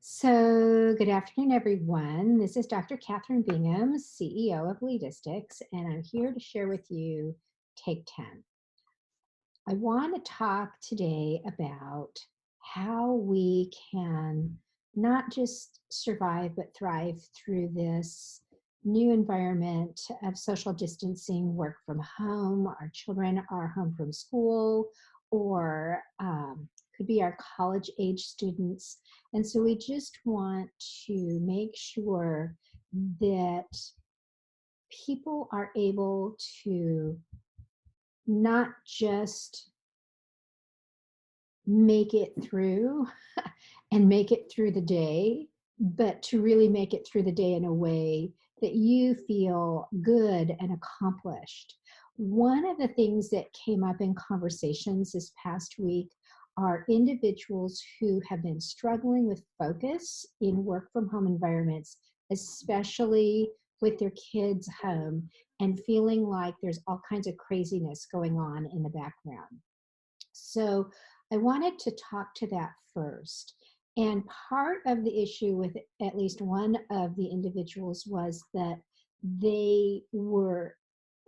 So, good afternoon, everyone. This is Dr. Catherine Bingham, CEO of LEADistics, and I'm here to share with you Take 10. I want to talk today about how we can not just survive but thrive through this new environment of social distancing, work from home, our children are home from school, or could be our college age students. And so we just want to make sure that people are able to not just make it through and make it through the day, but to really make it through the day in a way that you feel good and accomplished. One of the things that came up in conversations this past week are individuals who have been struggling with focus in work from home environments, especially with their kids home and feeling like there's all kinds of craziness going on in the background. So I wanted to talk to that first. And part of the issue with at least one of the individuals was that they were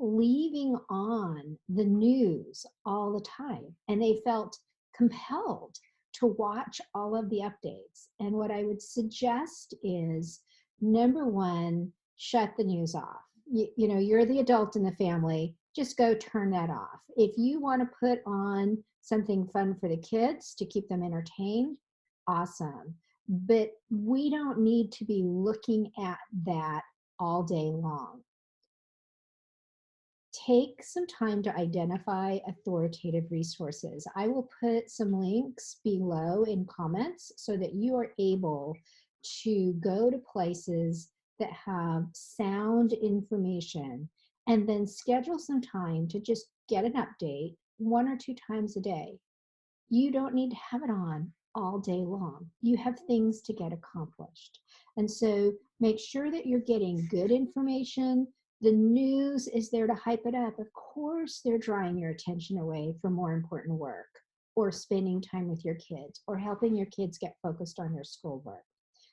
leaving on the news all the time, and they felt compelled to watch all of the updates. And what I would suggest is, number one, shut the news off. You know, you're the adult in the family, just go turn that off. If you want to put on something fun for the kids to keep them entertained, awesome. But we don't need to be looking at that all day long. Take some time to identify authoritative resources. I will put some links below in comments so that you are able to go to places that have sound information, and then schedule some time to just get an update 1 or 2 times a day. You don't need to have it on all day long. You have things to get accomplished. And so make sure that you're getting good information. The news is there to hype it up. Of course, they're drawing your attention away from more important work, or spending time with your kids, or helping your kids get focused on their schoolwork.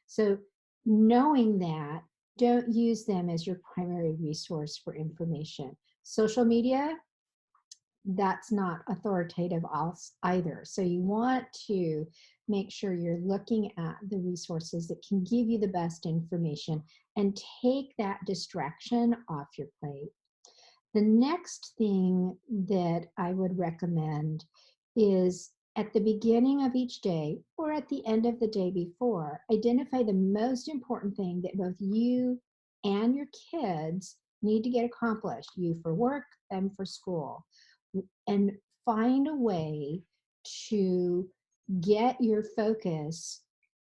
So knowing that, don't use them as your primary resource for information. Social media, that's not authoritative either. So you want to make sure you're looking at the resources that can give you the best information and take that distraction off your plate. The next thing that I would recommend is, at the beginning of each day or at the end of the day before, identify the most important thing that both you and your kids need to get accomplished, you for work and for school, and find a way to get your focus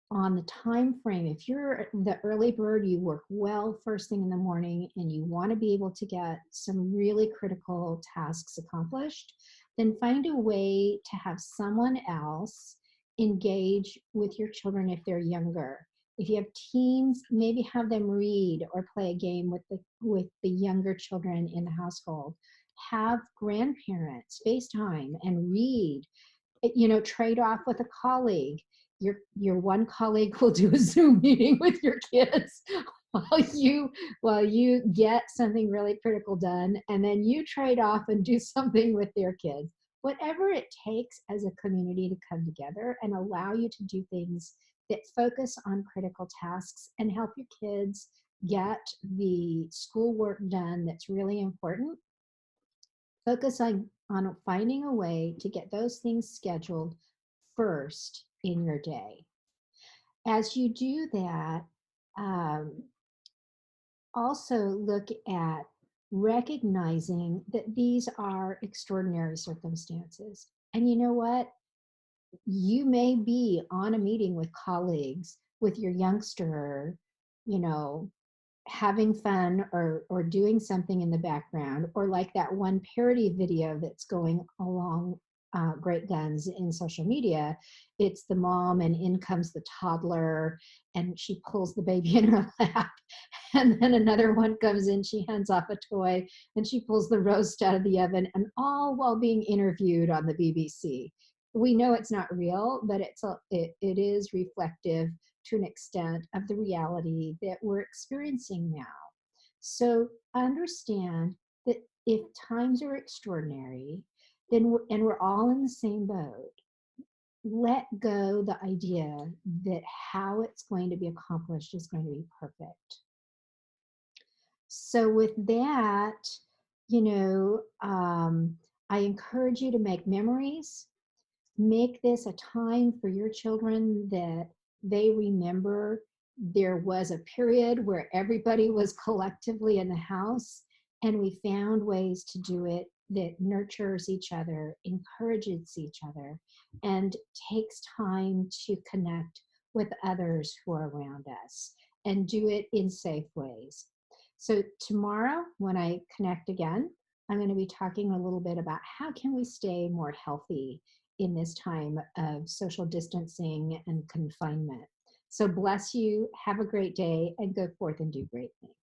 on the time frame. If you're the early bird, you work well first thing in the morning and you want to be able to get some really critical tasks accomplished, then find a way to have someone else engage with your children if they're younger. If you have teens, maybe have them read or play a game with the younger children in the household. Have grandparents FaceTime and read. You know, trade off with a colleague. Your one colleague will do a Zoom meeting with your kids while you get something really critical done, and then you trade off and do something with their kids. Whatever it takes as a community to come together and allow you to do things that focus on critical tasks and help your kids get the schoolwork done that's really important. Focus on finding a way to get those things scheduled first in your day. As you do that, um, also look at recognizing that these are extraordinary circumstances. And you know what? You may be on a meeting with colleagues with your youngster, you know, having fun or doing something in the background, or like that one parody video that's going along great guns in social media. It's the mom and in comes the toddler and she pulls the baby in her lap, and then another one comes in, she hands off a toy and she pulls the roast out of the oven, and all while being interviewed on the BBC. We know it's not real, but it is reflective to an extent of the reality that we're experiencing now. So understand that if times are extraordinary, and we're all in the same boat, let go the idea that how it's going to be accomplished is going to be perfect. So with that, you know, I encourage you to make memories. Make this a time for your children that they remember there was a period where everybody was collectively in the house, and we found ways to do it that nurtures each other, encourages each other, and takes time to connect with others who are around us, and do it in safe ways. So tomorrow, when I connect again, I'm going to be talking a little bit about how can we stay more healthy in this time of social distancing and confinement. So bless you, have a great day, and go forth and do great things.